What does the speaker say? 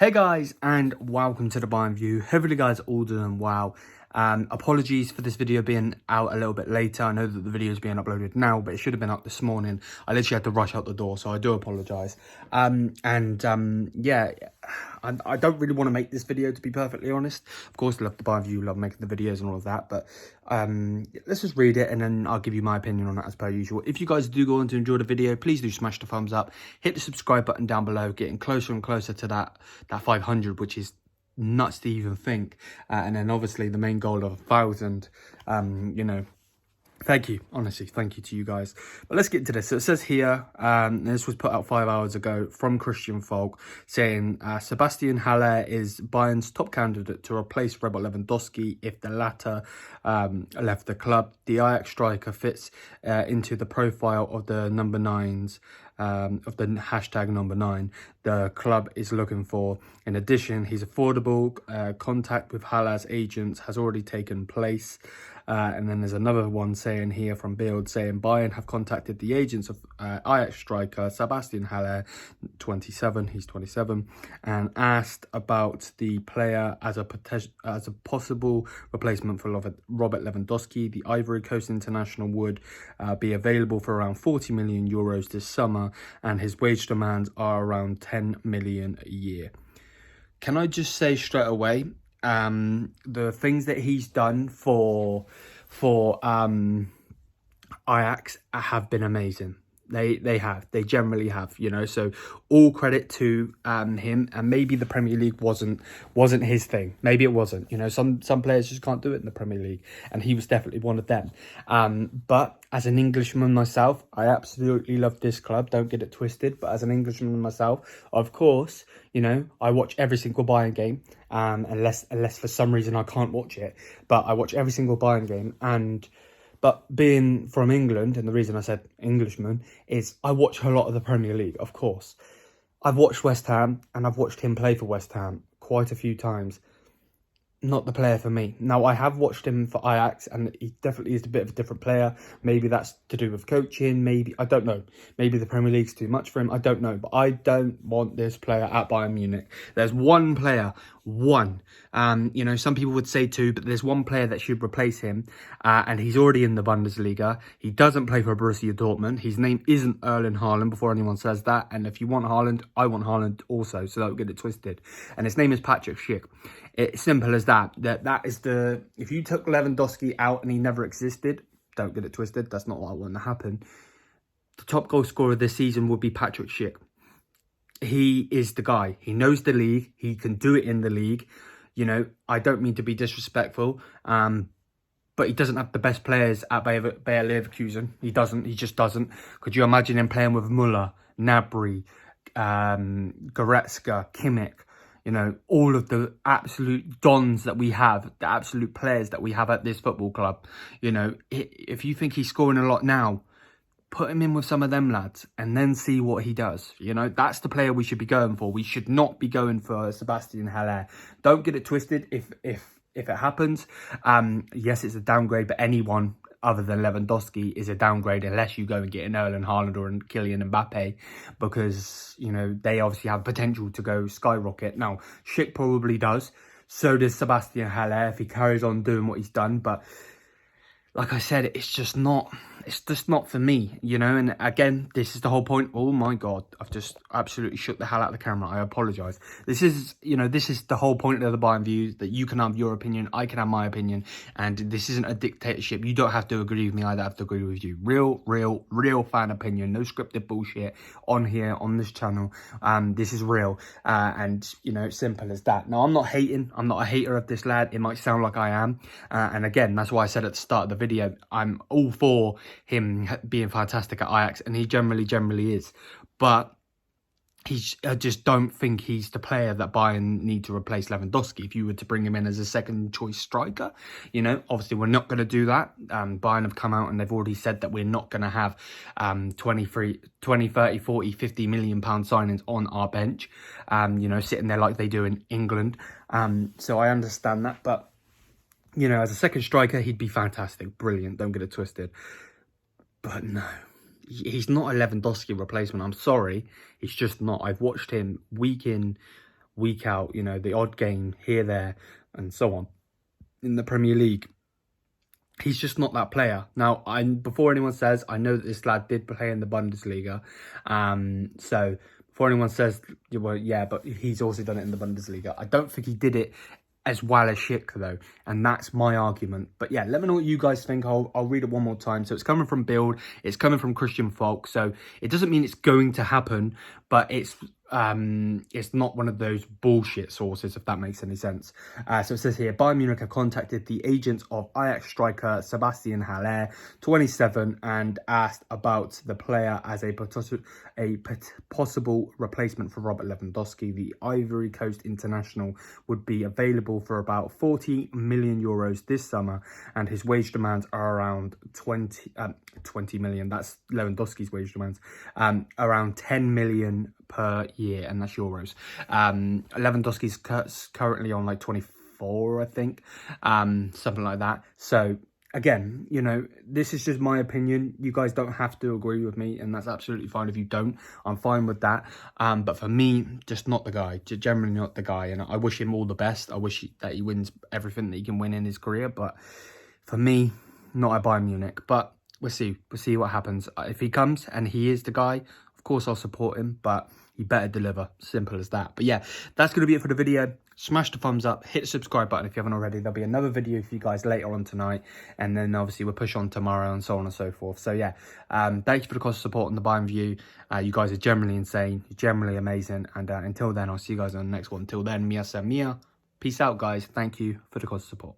Hey guys, and welcome to the Bayern View. Hopefully you guys are all doing well. Apologies for this video being out a little bit later. I know that the video is being uploaded now, but it should have been up this morning. I literally had to rush out the door, so I do apologise. Yeah, I don't really want to make this video, to be perfectly honest. Of course, I love the Bayern View, love making the videos and all of that, but let's just read it and then I'll give you my opinion on that as per usual. If you guys do go on to enjoy the video, please do smash the thumbs up, hit the subscribe button down below, getting closer and closer to that 500, which is nuts to even think, and then obviously the main goal of 1,000. Thank you, honestly, thank you to you guys. But let's get into this. So it says here, this was put out 5 hours ago from Christian Folk, saying Sébastien Haller is Bayern's top candidate to replace Robert Lewandowski if the latter left the club. The Ajax striker fits into the profile of the number 9s, of the hashtag number 9 the club is looking for. In addition, he's affordable. Contact with Haller's agents has already taken place. And then there's another one saying here from Build saying Bayern have contacted the agents of Ajax striker Sébastien Haller, 27, he's 27, and asked about the player as a possible replacement for Robert Lewandowski. The Ivory Coast international would be available for around 40 million euros this summer, and his wage demands are around 10 million a year. Can I just say straight away, the things that he's done for Ajax have been amazing. They generally have, you know, so all credit to him. And maybe the Premier League wasn't his thing. Maybe it wasn't, you know, some players just can't do it in the Premier League, and he was definitely one of them. But as an Englishman myself, I absolutely love this club, don't get it twisted. But as an Englishman myself, of course, you know, I watch every single Bayern game, unless for some reason I can't watch it, but I watch every single Bayern game. But being from England, and the reason I said Englishman, is I watch a lot of the Premier League, of course. I've watched West Ham, and I've watched him play for West Ham quite a few times. Not the player for me. Now, I have watched him for Ajax, and he definitely is a bit of a different player. Maybe that's to do with coaching, maybe, I don't know. Maybe the Premier League's too much for him, I don't know. But I don't want this player at Bayern Munich. There's one player, one. You know, some people would say two, but there's one player that should replace him, and he's already in the Bundesliga. He doesn't play for Borussia Dortmund. His name isn't Erling Haaland, before anyone says that. And if you want Haaland, I want Haaland also, so don't get it twisted. And his name is Patrick Schick. It's simple as that. That is the... If you took Lewandowski out and he never existed, don't get it twisted, that's not what I want to happen. The top goal scorer this season would be Patrick Schick. He is the guy. He knows the league. He can do it in the league. You know, I don't mean to be disrespectful, but he doesn't have the best players at Bayer Leverkusen. He doesn't. He just doesn't. Could you imagine him playing with Müller, Gnabry, Goretzka, Kimmich? You know, all of the absolute dons that we have, the absolute players that we have at this football club. You know, if you think he's scoring a lot now, put him in with some of them lads and then see what he does. You know, that's the player we should be going for. We should not be going for Sébastien Haller. Don't get it twisted if it happens. Yes, it's a downgrade, but anyone other than Lewandowski is a downgrade unless you go and get an Erling Haaland or a Kylian Mbappe, because, you know, they obviously have potential to go skyrocket. Now, Schick probably does. So does Sébastien Haller if he carries on doing what he's done. But like I said, it's just not for me, you know. And again, this is the whole point. Oh my God, I've just absolutely shook the hell out of the camera. I apologise. This is the whole point of the Bayern View, that you can have your opinion, I can have my opinion, and this isn't a dictatorship. You don't have to agree with me, I don't have to agree with you. Real fan opinion, no scripted bullshit on here, on this channel. This is real, and, you know, simple as that. Now, I'm not hating. I'm not a hater of this lad. It might sound like I am, and again, that's why I said at the start of the video, I'm all for him being fantastic at Ajax, and he generally is, but I just don't think he's the player that Bayern need to replace Lewandowski. If you were to bring him in as a second choice striker, you know, obviously we're not going to do that. Bayern have come out and they've already said that we're not going to have 20, 30, 40, 50 million pound signings on our bench, you know, sitting there like they do in England. So I understand that, but, you know, as a second striker, he'd be fantastic, brilliant, don't get it twisted. But no, he's not a Lewandowski replacement. I'm sorry, he's just not. I've watched him week in, week out, you know, the odd game here, there, and so on in the Premier League. He's just not that player. Now, before anyone says, I know that this lad did play in the Bundesliga. So before anyone says, well, yeah, but he's also done it in the Bundesliga. I don't think he did it as well as Schick, though. And that's my argument. But yeah, let me know what you guys think. I'll read it one more time. So it's coming from Build. It's coming from Christian Falk. So it doesn't mean it's going to happen, but it's not one of those bullshit sources, if that makes any sense. So it says here, Bayern Munich have contacted the agents of Ajax striker Sébastien Haller, 27, and asked about the player as a possible replacement for Robert Lewandowski. The Ivory Coast international would be available for about 40 million euros this summer, and his wage demands are around 20 million. That's Lewandowski's wage demands, around 10 million per year, and that's euros. Lewandowski's currently on like 24, I think, something like that. So again, you know, this is just my opinion. You guys don't have to agree with me, and that's absolutely fine if you don't. I'm fine with that. But for me, just not the guy. Generally not the guy, and I wish him all the best. I wish that he wins everything that he can win in his career, but for me, not at Bayern Munich. But we'll see what happens. If he comes and he is the guy, of course I'll support him, but he better deliver. Simple as that. But yeah, that's going to be it for the video. Smash the thumbs up, hit the subscribe button if you haven't already. There'll be another video for you guys later on tonight, and then obviously we'll push on tomorrow and so on and so forth. So yeah, thank you for the constant support on the Bayern View. You guys are generally insane, you're generally amazing, and until then, I'll see you guys on the next one. Until then, mia sa mia. Peace out, guys. Thank you for the constant support.